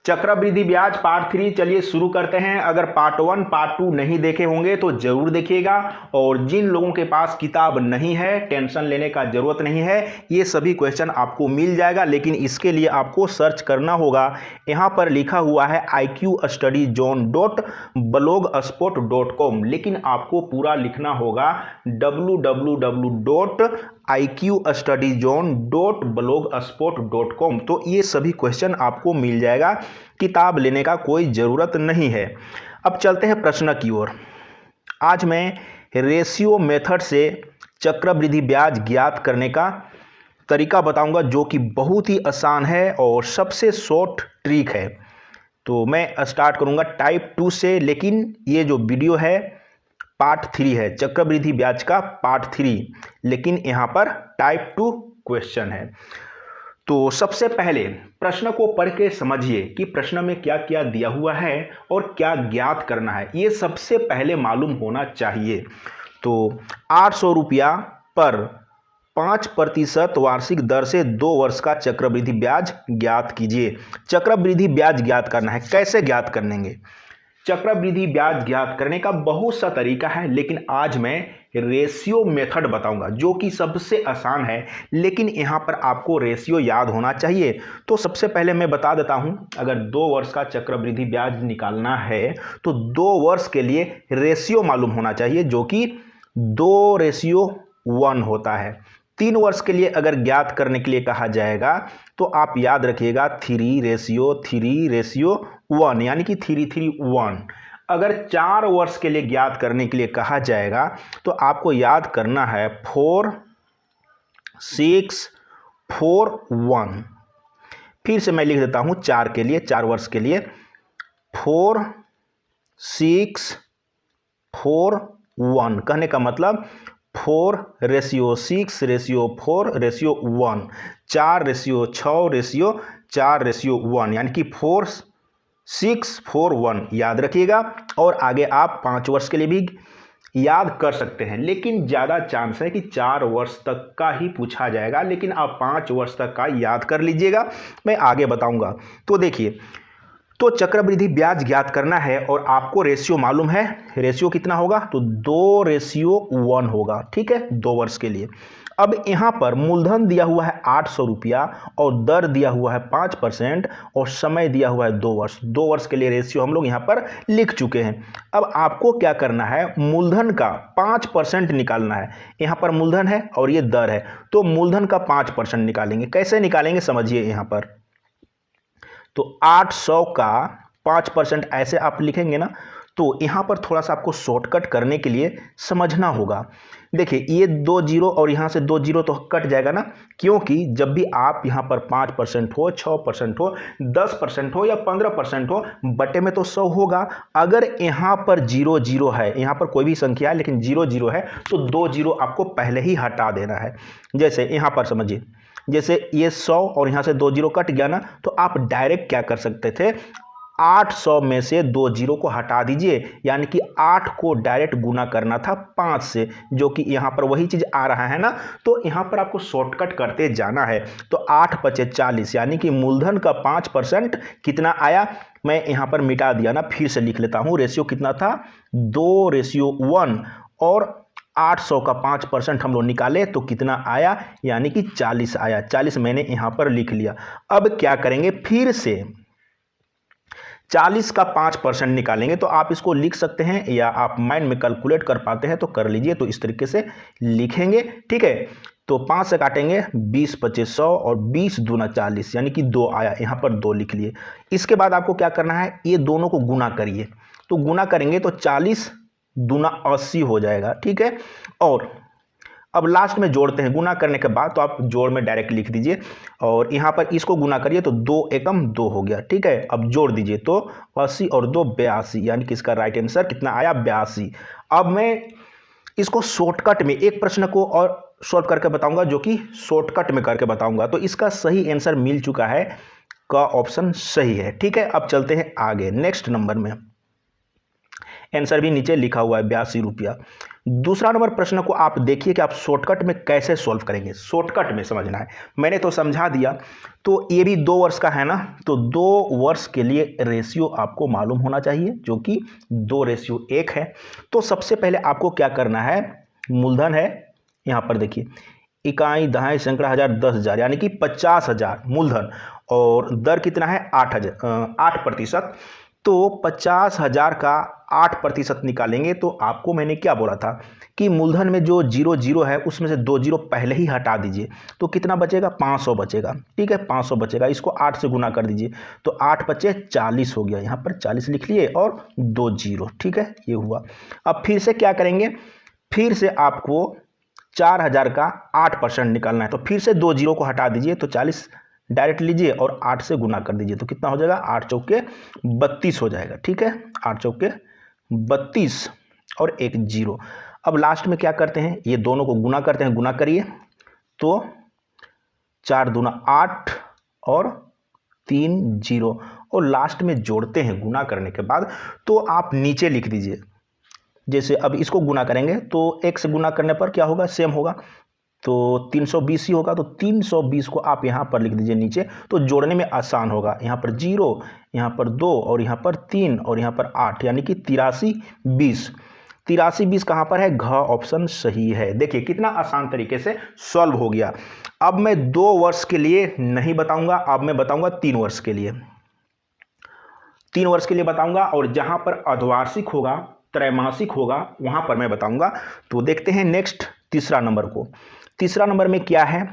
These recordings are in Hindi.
चक्रवृद्धि ब्याज पार्ट 3 चलिए शुरू करते हैं। अगर पार्ट 1 पार्ट 2 नहीं देखे होंगे तो जरूर देखिएगा, और जिन लोगों के पास किताब नहीं है टेंशन लेने का जरूरत नहीं है, ये सभी क्वेश्चन आपको मिल जाएगा। लेकिन इसके लिए आपको सर्च करना होगा। यहाँ पर लिखा हुआ है iqstudyzone.blogspot.com, लेकिन आपको पूरा लिखना होगा www.iqstudyzone.blogspot.com। तो ये सभी क्वेश्चन आपको मिल जाएगा, किताब लेने का कोई ज़रूरत नहीं है। अब चलते हैं प्रश्न की ओर। आज मैं रेशियो मेथड से चक्रवृद्धि ब्याज ज्ञात करने का तरीका बताऊंगा, जो कि बहुत ही आसान है और सबसे शॉर्ट ट्रिक है। तो मैं स्टार्ट करूंगा टाइप 2 से, लेकिन ये जो वीडियो है पार्ट 3 है, चक्रवृद्धि ब्याज का पार्ट 3, लेकिन यहाँ पर टाइप 2 क्वेश्चन है। तो सबसे पहले प्रश्न को पढ़ के समझिए कि प्रश्न में क्या क्या दिया हुआ है और क्या ज्ञात करना है, ये सबसे पहले मालूम होना चाहिए। तो 800 रुपया पर 5% वार्षिक दर से 2 वर्ष का चक्रवृद्धि ब्याज ज्ञात कीजिए। चक्रवृद्धि ब्याज ज्ञात करना है, कैसे ज्ञात करेंगे? चक्रवृद्धि ब्याज ज्ञात करने का बहुत सा तरीका है, लेकिन आज मैं रेशियो मेथड बताऊंगा जो कि सबसे आसान है, लेकिन यहां पर आपको रेशियो याद होना चाहिए। तो सबसे पहले मैं बता देता हूं, अगर 2 वर्ष का चक्रवृद्धि ब्याज निकालना है तो 2 वर्ष के लिए रेशियो मालूम होना चाहिए, जो कि 2:1 होता है। 3 वर्ष के लिए अगर ज्ञात करने के लिए कहा जाएगा तो आप याद रखिएगा 3:1, यानी कि 3:1। अगर 4 वर्ष के लिए ज्ञात करने के लिए कहा जाएगा तो आपको याद करना है 4:6:4:1। फिर से मैं लिख देता हूं 4 के लिए, 4 वर्ष के लिए 4:6:4:1। कहने का मतलब 4:6:4:1, 4:6:4:1, यानी कि 4:6:4:1 याद रखिएगा। और आगे आप 5 वर्ष के लिए भी याद कर सकते हैं, लेकिन ज़्यादा चांस है कि 4 वर्ष तक का ही पूछा जाएगा, लेकिन आप 5 वर्ष तक का याद कर लीजिएगा, मैं आगे बताऊंगा। तो देखिए, तो चक्रवृद्धि ब्याज ज्ञात करना है और आपको रेशियो मालूम है। रेशियो कितना होगा? तो 2:1 होगा, ठीक है, 2 वर्ष के लिए। अब यहाँ पर मूलधन दिया हुआ है 800 रुपया और दर दिया हुआ है 5% और समय दिया हुआ है 2 वर्ष। 2 वर्ष के लिए रेशियो हम लोग यहाँ पर लिख चुके हैं। अब आपको क्या करना है? मूलधन का 5% निकालना है। यहाँ पर मूलधन है और ये दर है, तो मूलधन का 5% निकालेंगे। कैसे निकालेंगे समझिए। यहाँ पर तो 800 का 5% ऐसे आप लिखेंगे ना, तो यहाँ पर थोड़ा सा आपको शॉर्टकट करने के लिए समझना होगा। देखिए, ये 2 जीरो और यहाँ से 2 जीरो तो कट जाएगा ना, क्योंकि जब भी आप यहाँ पर 5% हो, 6% हो, 10% हो या 15% हो, बटे में तो 100 होगा। अगर यहाँ पर 0 0 है, यहाँ पर कोई भी संख्या है लेकिन 0 0 है, तो 2 जीरो आपको पहले ही हटा देना है। जैसे यहाँ पर समझिए, जैसे ये 100 और यहाँ से 2 जीरो कट गया ना, तो आप डायरेक्ट क्या कर सकते थे? 800 में से 2 जीरो को हटा दीजिए, यानी कि 8 को डायरेक्ट गुना करना था 5 से, जो कि यहाँ पर वही चीज़ आ रहा है ना। तो यहाँ पर आपको शॉर्टकट करते जाना है। तो 8×5=40, यानी कि मूलधन का 5% कितना आया, मैं यहाँ पर मिटा दिया ना, फिर से लिख लेता हूँ। रेशियो कितना था? 2:1, और 800 का 5% हम लोग निकाले तो कितना आया, यानी कि 40 आया। 40 मैंने यहाँ पर लिख लिया। अब क्या करेंगे? फिर से 40 का 5% निकालेंगे। तो आप इसको लिख सकते हैं या आप माइंड में कैलकुलेट कर पाते हैं तो कर लीजिए। तो इस तरीके से लिखेंगे, ठीक है। तो 5 से काटेंगे 20×5=100 और 20×2=40, यानी कि 2 आया। यहाँ पर 2 लिख लिए। इसके बाद आपको क्या करना है? ये दोनों को गुना करिए। तो गुना करेंगे तो 40×2=80 हो जाएगा, ठीक है। और अब लास्ट में जोड़ते हैं। गुना करने के बाद तो आप जोड़ में डायरेक्ट लिख दीजिए, और यहाँ पर इसको गुना करिए तो 2×1=2 हो गया, ठीक है। अब जोड़ दीजिए तो 80 और 2 82, यानी कि इसका राइट आंसर कितना आया? 82। अब मैं इसको शॉर्टकट में एक प्रश्न को और सॉल्व करके बताऊंगा, जो कि शॉर्टकट में करके बताऊंगा। तो इसका सही आंसर मिल चुका है, का ऑप्शन सही है, ठीक है। अब चलते हैं आगे नेक्स्ट नंबर में। आंसर भी नीचे लिखा हुआ है 82 रुपया। दूसरा नंबर प्रश्न को आप देखिए कि आप शॉर्टकट में कैसे सॉल्व करेंगे, शॉर्टकट में समझना है। मैंने तो समझा दिया। तो ये भी 2 वर्ष का है ना, तो 2 वर्ष के लिए रेशियो आपको मालूम होना चाहिए, जो कि 2:1 है। तो सबसे पहले आपको क्या करना है, मूलधन है यहाँ पर देखिए, इकाई दहाई सैकड़ा हज़ार 10,000 यानी कि 50,000 मूलधन, और दर कितना है 8%। तो 50,000 का 8% निकालेंगे तो आपको मैंने क्या बोला था कि मूलधन में जो 0 है उसमें से 2 जीरो पहले ही हटा दीजिए, तो कितना बचेगा, 500 बचेगा। ठीक है, 500 बचेगा, इसको 8 से गुना कर दीजिए, तो 8 बचे 40 हो गया, यहाँ पर 40 लिख लिए और 2 जीरो। ठीक है, ये हुआ। अब फिर से क्या करेंगे, फिर से आपको 4,000 का 8% निकालना है, तो फिर से 2 जीरो को हटा दीजिए, तो 40 डायरेक्ट लीजिए और 8 से गुना कर दीजिए, तो कितना हो जाएगा, 8 चौके 32 हो जाएगा। ठीक है, 8 चौके 32 और 1 जीरो। अब लास्ट में क्या करते हैं, ये दोनों को गुना करते हैं, गुना करिए, तो 4 दूना 8 और 3 जीरो, और लास्ट में जोड़ते हैं गुना करने के बाद, तो आप नीचे लिख दीजिए। जैसे अब इसको गुना करेंगे तो 1 से गुना करने पर क्या होगा, सेम होगा, तो 320 ही होगा, तो 320 को आप यहाँ पर लिख दीजिए नीचे, तो जोड़ने में आसान होगा। यहाँ पर 0, यहाँ पर 2 और यहाँ पर 3 और यहाँ पर 8, यानी कि 8320। 8320 कहाँ पर है, घ ऑप्शन सही है। देखिए कितना आसान तरीके से सॉल्व हो गया। अब मैं 2 वर्ष के लिए नहीं बताऊंगा, अब मैं बताऊंगा 3 वर्ष के लिए, 3 वर्ष के लिए बताऊंगा, और जहां पर अर्धवार्षिक होगा, त्रैमासिक होगा, वहां पर मैं बताऊंगा। तो देखते हैं नेक्स्ट तीसरा नंबर को। तीसरा नंबर में क्या है,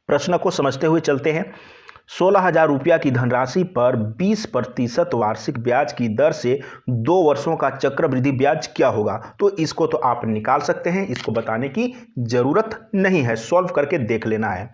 प्रश्न को समझते हुए चलते हैं। 16,000 रुपया की धनराशि पर 20% वार्षिक ब्याज की दर से 2 वर्षों का चक्रवृद्धि ब्याज क्या होगा। तो इसको तो आप निकाल सकते हैं, इसको बताने की जरूरत नहीं है, सॉल्व करके देख लेना है।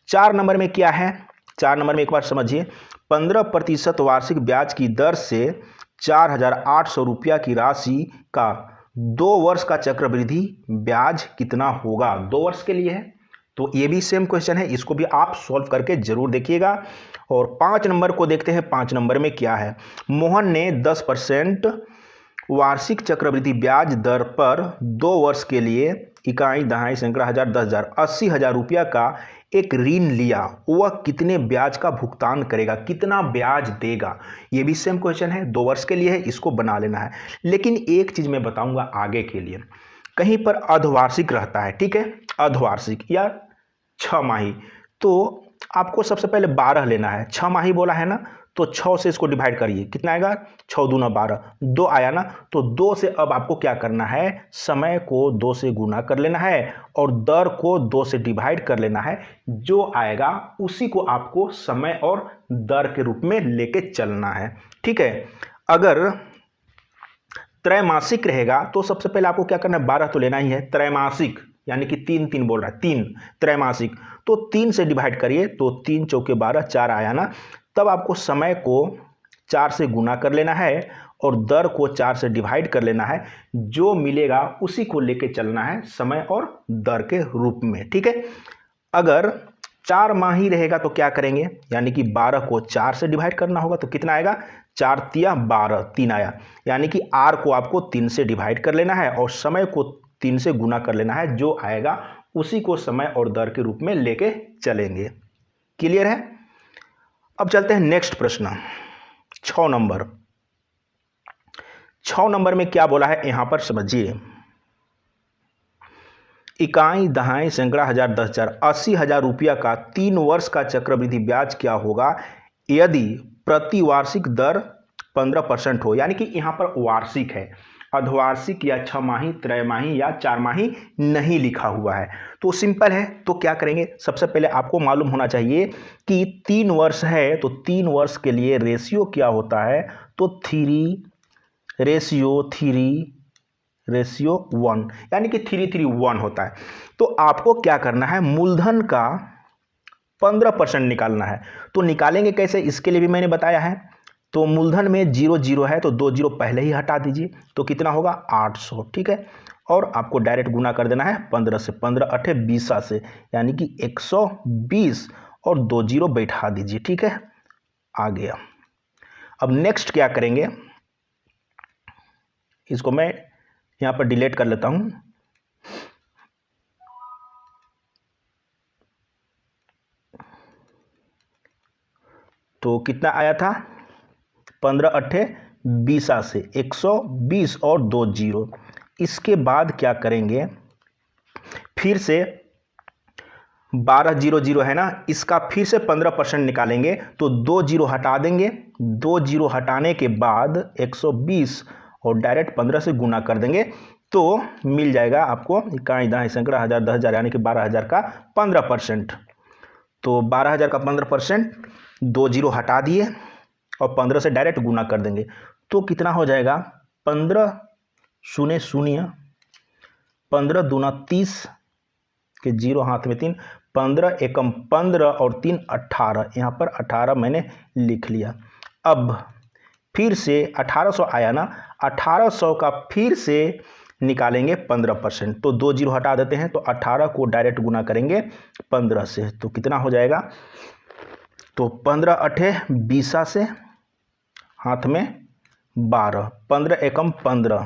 4 नंबर में क्या है, 4 नंबर में एक बार समझिए, 15% वार्षिक ब्याज की दर से 4,800 रुपया की राशि का 2 वर्ष का चक्रवृद्धि ब्याज कितना होगा। 2 वर्ष के लिए है, तो ये भी सेम क्वेश्चन है, इसको भी आप सॉल्व करके जरूर देखिएगा। और 5 नंबर को देखते हैं। 5 नंबर में क्या है, मोहन ने 10% वार्षिक चक्रवृद्धि ब्याज दर पर 2 वर्ष के लिए इकाई दहाई सैकड़ा हज़ार 10,000 80,000 रुपया का एक ऋण लिया, वह कितने ब्याज का भुगतान करेगा, कितना ब्याज देगा। ये भी सेम क्वेश्चन है, 2 वर्ष के लिए है, इसको बना लेना है। लेकिन एक चीज मैं बताऊंगा आगे के लिए, कहीं पर अर्धवार्षिक रहता है, ठीक है, अर्धवार्षिक या 6 माही, तो आपको सबसे पहले 12 लेना है। 6 माही बोला है ना, तो 6 से इसको डिवाइड करिए, कितना आएगा, 6 दूना 12, 2 आया ना, तो 2 से अब आपको क्या करना है, समय को 2 से गुना कर लेना है और दर को 2 से डिवाइड कर लेना है। जो आएगा उसी को आपको समय और दर के रूप में लेके चलना है। ठीक है, अगर त्रैमासिक रहेगा तो सबसे पहले आपको क्या करना है, 12 तो लेना ही है। त्रैमासिक यानी कि 3 3 बोल रहा है, 3 त्रैमासिक, तो 3 से डिवाइड करिए, तो 3 चौके 12, 4 आया ना, तब आपको समय को 4 से गुना कर लेना है और दर को 4 से डिवाइड कर लेना है। जो मिलेगा उसी को लेके चलना है समय और दर के रूप में। ठीक है, अगर 4 माही रहेगा तो क्या करेंगे, यानी कि 12 को 4 से डिवाइड करना होगा, तो कितना आएगा, 4 तिया 12, 3 आया, यानी कि आर को आपको 3 से डिवाइड कर लेना है और समय को 3 से गुना कर लेना है। जो आएगा उसी को समय और दर के रूप में लेके चलेंगे। क्लियर है। अब चलते हैं नेक्स्ट प्रश्न, 6 नंबर। 6 नंबर में क्या बोला है यहां पर समझिए, इकाई दहाई सैकड़ा हज़ार 10,000 80,000 रुपया का 3 वर्ष का चक्रवृद्धि ब्याज क्या होगा यदि प्रति वार्षिक दर 15% हो। यानी कि यहां पर वार्षिक है, अर्धवार्षिक या 6 माही, त्रैमाही या 4 माही नहीं लिखा हुआ है। तो सिंपल है, तो क्या करेंगे, सबसे पहले आपको मालूम होना चाहिए कि 3 वर्ष है, तो 3 वर्ष के लिए रेशियो क्या होता है, तो 3:1, यानी कि 3:1 होता है। तो आपको क्या करना है, मूलधन का 15% निकालना है। तो निकालेंगे कैसे, इसके लिए भी मैंने बताया है। तो मूलधन में 0 0 है, तो 2 जीरो पहले ही हटा दीजिए, तो कितना होगा, 800। ठीक है, और आपको डायरेक्ट गुना कर देना है 15 से, 15 8 20 से, यानी कि 120 और 2 जीरो बैठा दीजिए। ठीक है, आ गया। अब नेक्स्ट क्या करेंगे, इसको मैं यहाँ पर डिलीट कर लेता हूँ। तो कितना आया था, 15 अट्ठे 20 से 120 और 2 जीरो। इसके बाद क्या करेंगे, फिर से 1200 है ना, इसका फिर से 15% निकालेंगे तो 2 जीरो हटा देंगे। 2 जीरो हटाने के बाद 120 और डायरेक्ट 15 से गुना कर देंगे तो मिल जाएगा आपको इकाई दहाई सैकड़ा हज़ार 10,000 यानी कि 12,000 का 15%। तो 12,000 का 15%, 2 जीरो हटा दिए और 15 से डायरेक्ट गुना कर देंगे तो कितना हो जाएगा, 15 शून्य शून्य, 15 दूना 30 के जीरो हाथ में 3, 15 एकम 15 और 3 18, यहाँ पर 18 मैंने लिख लिया। अब फिर से 1800 आया ना, 1800 का फिर से निकालेंगे 15%। तो 2 जीरो हटा देते हैं तो 18 को डायरेक्ट गुना करेंगे 15 से तो कितना हो जाएगा, तो 15 अट्ठे 20 से हाथ में 12, 15 एकम 15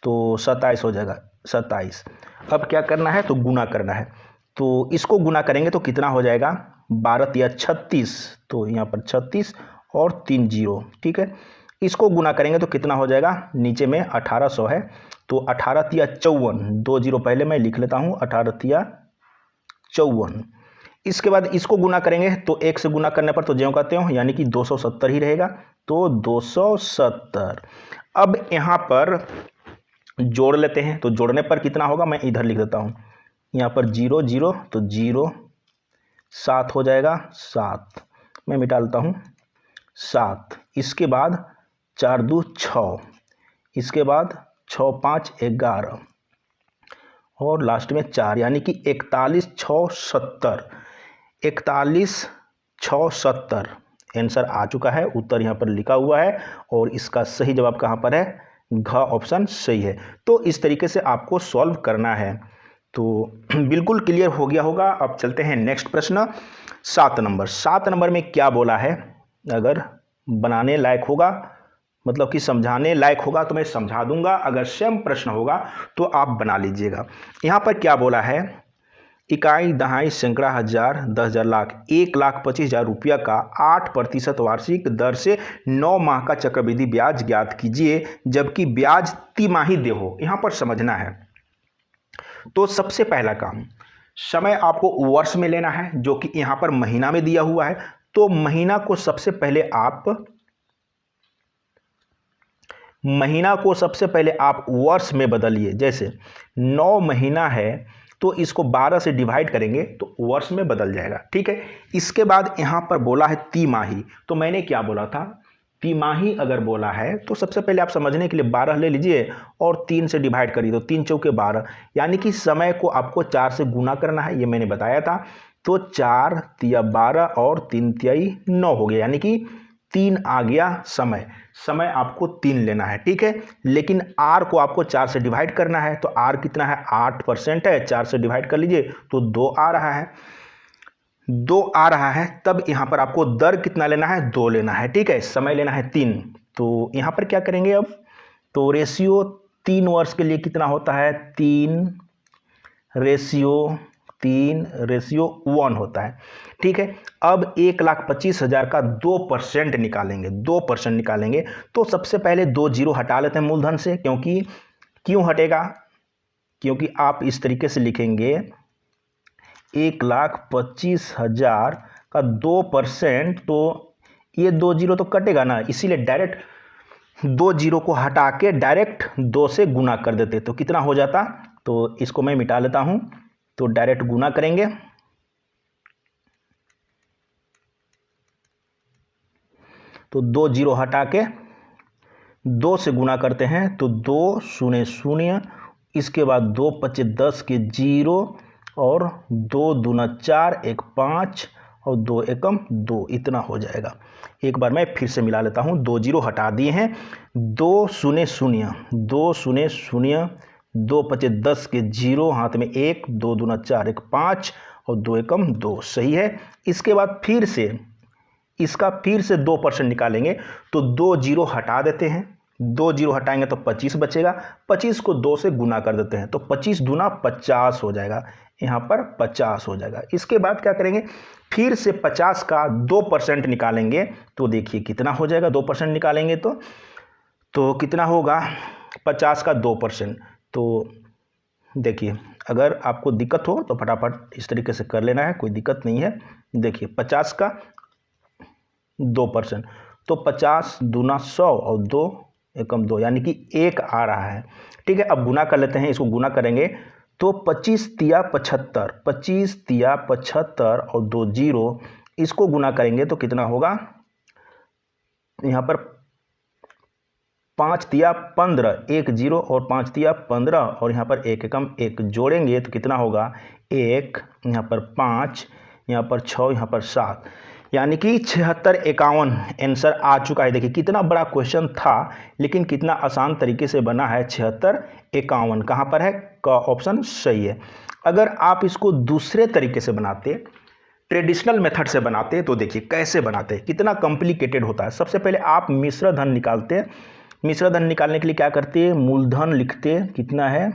तो 27 हो जाएगा, 27। अब क्या करना है, तो गुना करना है। तो इसको गुना करेंगे तो कितना हो जाएगा, 12 या 36, तो यहाँ पर 36 और 3 जीरो, ठीक है। इसको गुना करेंगे तो कितना हो जाएगा, नीचे में 1800 है तो 18 या 54, 2 जीरो पहले मैं लिख लेता हूँ, 18 या 54। इसके बाद इसको गुना करेंगे तो 1 से गुना करने पर तो ज्यों कहते हो यानी कि 270 ही रहेगा, तो 270। अब यहाँ पर जोड़ लेते हैं तो जोड़ने पर कितना होगा, मैं इधर लिख देता हूँ, यहाँ पर 0 0 तो 0, 7 हो जाएगा, 7 मैं मिटा लेता हूँ, 7। इसके बाद 4 2 6, इसके बाद 6 5 11 और लास्ट में 4 यानी कि 41 6 70, 41 6 70 आंसर आ चुका है। उत्तर यहाँ पर लिखा हुआ है और इसका सही जवाब कहाँ पर है, घ ऑप्शन सही है। तो इस तरीके से आपको सॉल्व करना है। तो बिल्कुल क्लियर हो गया होगा। अब चलते हैं नेक्स्ट प्रश्न 7 नंबर। 7 नंबर में क्या बोला है, अगर बनाने लायक होगा मतलब कि समझाने लायक होगा तो मैं समझा दूंगा, अगर सेम प्रश्न होगा तो आप बना लीजिएगा। यहाँ पर क्या बोला है, इकाई दहाई सैकड़ा हज़ार 10,000 लाख 1,25,000 रुपया का 8% वार्षिक दर से 9 माह का चक्रवृद्धि ब्याज ज्ञात कीजिए जबकि ब्याज तिमाही दे हो। यहाँ पर समझना है। तो सबसे पहला काम, समय आपको वर्ष में लेना है जो कि यहाँ पर महीना में दिया हुआ है। तो महीना को सबसे पहले आप वर्ष में बदलिए। जैसे 9 महीना है तो इसको 12 से डिवाइड करेंगे तो वर्ष में बदल जाएगा, ठीक है। इसके बाद यहाँ पर बोला है तिमाही, तो मैंने क्या बोला था, तिमाही अगर बोला है तो सबसे पहले आप समझने के लिए 12 ले लीजिए और 3 से डिवाइड करिए तो 3 चौके 12, यानी कि समय को आपको 4 से गुना करना है, ये मैंने बताया था। तो 4 तिया 12 और 3 तियाई 9 हो गया, यानी कि 3 आ गया समय आपको 3 लेना है, ठीक है। लेकिन आर को आपको 4 से डिवाइड करना है, तो आर कितना है, 8% है, 4 से डिवाइड कर लीजिए तो 2 आ रहा है। तब यहाँ पर आपको दर कितना लेना है, 2 लेना है, ठीक है। समय लेना है 3। तो यहाँ पर क्या करेंगे अब, तो रेशियो 3 वर्ष के लिए कितना होता है, 3:1 होता है, ठीक है। अब 1,25,000 का 2% निकालेंगे। तो सबसे पहले 2 जीरो हटा लेते हैं मूलधन से, क्यों हटेगा, क्योंकि आप इस तरीके से लिखेंगे 1,25,000 का 2%, तो ये 2 जीरो तो कटेगा ना, इसीलिए डायरेक्ट 2 जीरो को हटा के डायरेक्ट 2 से गुना कर देते तो कितना हो जाता। तो इसको मैं मिटा लेता हूं, तो डायरेक्ट गुना करेंगे तो 2 जीरो हटा के 2 से गुना करते हैं तो 2 शून्य शून्य, इसके बाद 2 पचे 10 के जीरो और 2 दूना 4 1 5 और 2 एकम 2, इतना हो जाएगा। एक बार मैं फिर से मिला लेता हूँ, 2 जीरो हटा दिए हैं, 2 शून्य शून्य 2 पचे 10 के जीरो, हाथ में 1, 2 दूना 4 1 5 और 2 एकम 2, सही है। इसके बाद फिर से 2% निकालेंगे तो 2 जीरो हटा देते हैं, 2 जीरो हटाएंगे तो 25 बचेगा। 25 को 2 से गुना कर देते हैं तो 25 दूना 50 हो जाएगा, यहाँ पर 50 हो जाएगा। इसके बाद क्या करेंगे, फिर से 50 का 2% निकालेंगे तो देखिए कितना हो जाएगा। 2% निकालेंगे तो कितना होगा, 50 का 2%। तो देखिए अगर आपको दिक्कत हो तो फटाफट इस तरीके से कर लेना है, कोई दिक्कत नहीं है। देखिए 50 का 2%, तो 50 दूना 100 और 2 एकम 2 यानी कि 1 आ रहा है। ठीक है, अब गुना कर लेते हैं, इसको गुना करेंगे तो 25 तिया 75, 25 तिया 75 और 2 जीरो, इसको गुना करेंगे तो कितना होगा, यहाँ पर 5 तिया 15, 1 जीरो और 5 तिया 15 और यहाँ पर 1 एकम 1 जोड़ेंगे तो कितना होगा, 1, यहाँ पर 5, यहाँ पर 6, यहाँ पर 7, यानी कि 76 51 आंसर आ चुका है। देखिए कितना बड़ा क्वेश्चन था लेकिन कितना आसान तरीके से बना है। 76 51 कहाँ पर है, का ऑप्शन सही है। अगर आप इसको दूसरे तरीके से बनाते, ट्रेडिशनल मेथड से बनाते तो देखिए कैसे बनाते, कितना कॉम्प्लिकेटेड होता है। सबसे पहले आप मिश्र धन निकालते हैं। मिश्र धन निकालने के लिए क्या करते हैं, मूलधन लिखते, कितना है,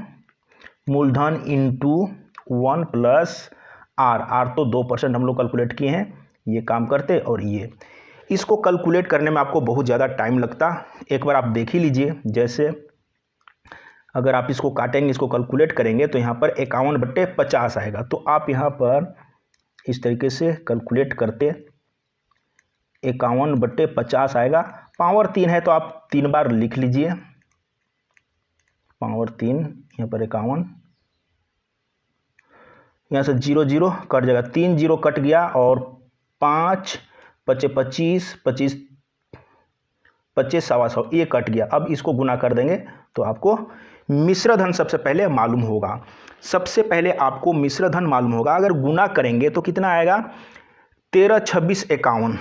मूलधन इंटू 1 प्लस आर, आर तो 2% हम लोग कैलकुलेट किए हैं, ये काम करते। और ये इसको कैलकुलेट करने में आपको बहुत ज़्यादा टाइम लगता, एक बार आप देख ही लीजिए। जैसे अगर आप इसको काटेंगे, इसको कैलकुलेट करेंगे तो यहाँ पर 51/50 आएगा। तो आप यहाँ पर इस तरीके से कैलकुलेट करते, 51/50 आएगा। पावर 3 है तो आप 3 बार लिख लीजिए, पावर 3, यहाँ पर 51, यहाँ से 0 0 कट जाएगा, 3 जीरो कट गया और 5 25 25 25 25 सवा 100 ये कट गया। अब इसको गुना कर देंगे तो आपको मिश्र धन सबसे पहले मालूम होगा। सबसे पहले आपको मिश्र धन मालूम होगा। अगर गुना करेंगे तो कितना आएगा, 13 26 51,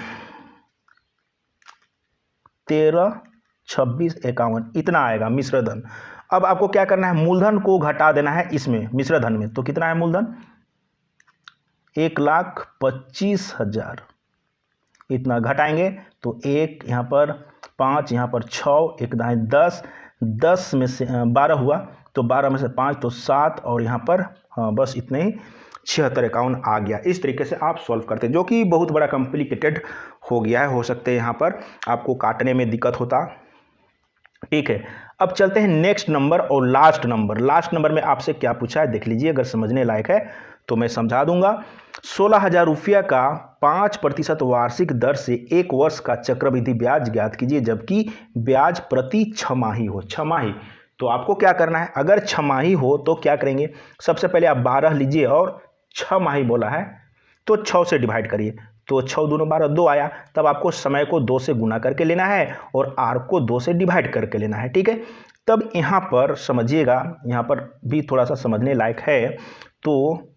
13 26 51 इतना आएगा मिश्र धन। अब आपको क्या करना है, मूलधन को घटा देना है इसमें मिश्र धन में। तो कितना है मूलधन, 1,25,000, इतना घटाएंगे तो 1 यहाँ पर 5, यहाँ पर 6, 1 दाएँ 10, 10 में से 12 हुआ तो 12 में से 5 तो 7 और यहाँ पर हाँ बस इतने ही, 76 51 आ गया। इस तरीके से आप सॉल्व करते हैं, जो कि बहुत बड़ा कॉम्प्लिकेटेड हो गया है। हो सकते हैं यहाँ पर आपको काटने में दिक्कत होता। ठीक है, अब चलते हैं नेक्स्ट नंबर और लास्ट नंबर। लास्ट नंबर में आपसे क्या पूछा है देख लीजिए, अगर समझने लायक है तो मैं समझा दूंगा। 16,000 रुपया का 5% वार्षिक दर से 1 वर्ष का चक्रवृद्धि ब्याज ज्ञात कीजिए, जबकि ब्याज प्रति छमाही हो। छमाही तो आपको क्या करना है, अगर छमाही हो तो क्या करेंगे, सबसे पहले आप 12 लीजिए और 6 माही बोला है तो 6 से डिवाइड करिए तो 6 दूनो 12 2 आया। तब आपको समय को 2 से गुना करके लेना है और आर को 2 से डिवाइड करके लेना है। ठीक है, तब यहाँ पर समझिएगा, यहाँ पर भी थोड़ा सा समझने लायक है। तो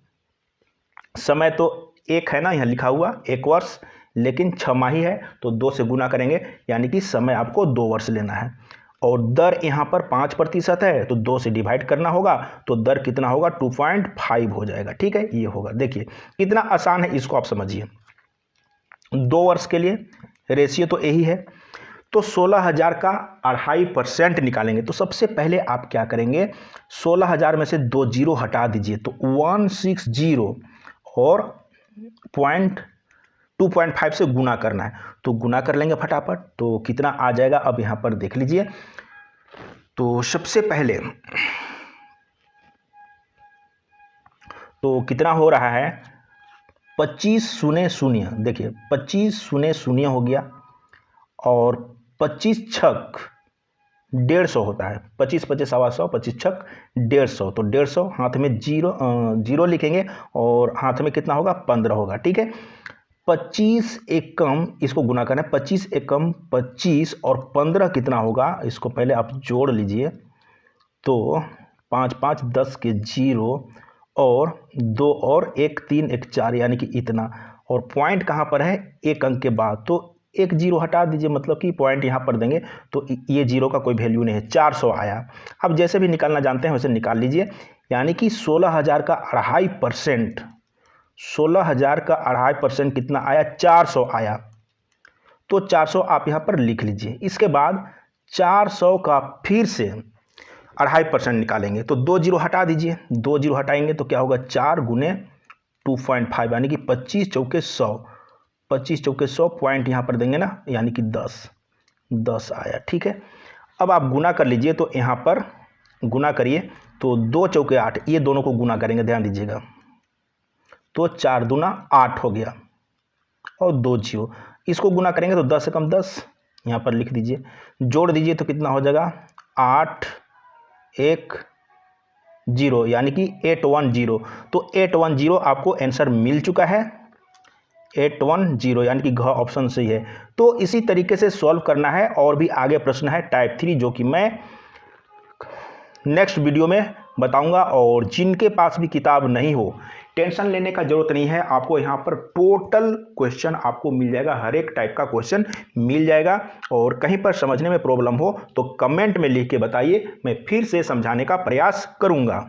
समय तो 1 है ना यहाँ लिखा हुआ 1 वर्ष, लेकिन 6 माही है तो 2 से गुना करेंगे यानी कि समय आपको 2 वर्ष लेना है। और दर यहाँ पर 5% है तो 2 से डिवाइड करना होगा तो दर कितना होगा, 2.5 हो जाएगा। ठीक है, ये होगा। देखिए कितना आसान है, इसको आप समझिए। 2 वर्ष के लिए रेशियो तो यही है। तो 16,000 का 2.5% निकालेंगे तो सबसे पहले आप क्या करेंगे, 16,000 में से 2 जीरो हटा दीजिए तो 160 और 2.5 से गुना करना है तो गुना कर लेंगे फटाफट तो कितना आ जाएगा। अब यहाँ पर देख लीजिए, तो सबसे पहले तो कितना हो रहा है, 25 शून्य शून्य, देखिए 25 शून्य शून्य हो गया और 25 छक 150 होता है, 25 25 सवा 100, 25 छक 150 तो 150, हाथ में जीरो लिखेंगे और हाथ में कितना होगा, 15 होगा। ठीक है, 25 एकम, इसको गुना करना है, 25 एकम 25 और 15 कितना होगा, इसको पहले आप जोड़ लीजिए तो 5 5 10 के 0 और 2 और 1 3 1 4 यानी कि इतना। और पॉइंट कहाँ पर है, 1 अंक के बाद, तो 1 जीरो हटा दीजिए, मतलब कि पॉइंट यहाँ पर देंगे तो ये जीरो का कोई वैल्यू नहीं है, 400 आया। अब जैसे भी निकालना जानते हैं वैसे निकाल लीजिए, यानी कि 16,000 का 2.5%, 16,000 का 2.5% कितना आया, 400 आया। तो 400 आप यहाँ पर लिख लीजिए। इसके बाद 400 का फिर से 2.5% निकालेंगे तो 2 जीरो हटा दीजिए, 2 जीरो हटाएंगे तो क्या होगा 4 गुने 2.5 यानी कि 25 चौके 100, 25 चौके 100 पॉइंट यहाँ पर देंगे ना, यानी कि 10 आया। ठीक है, अब आप गुना कर लीजिए, तो यहाँ पर गुना करिए तो 2 चौके 8, ये दोनों को गुना करेंगे, ध्यान दीजिएगा, तो 4 दूना 8 हो गया और 2 जीरो, इसको गुना करेंगे तो 10 से कम 10, यहाँ पर लिख दीजिए, जोड़ दीजिए तो कितना हो जाएगा 8 1 0 यानी कि 810। तो 810 आपको आंसर मिल चुका है, 810 यानी कि घ ऑप्शन सही है। तो इसी तरीके से सॉल्व करना है, और भी आगे प्रश्न है टाइप 3 जो कि मैं नेक्स्ट वीडियो में बताऊंगा। और जिनके पास भी किताब नहीं हो, टेंशन लेने का जरूरत नहीं है, आपको यहाँ पर टोटल क्वेश्चन आपको मिल जाएगा, हर एक टाइप का क्वेश्चन मिल जाएगा। और कहीं पर समझने में प्रॉब्लम हो तो कमेंट में लिख के बताइए, मैं फिर से समझाने का प्रयास करूंगा।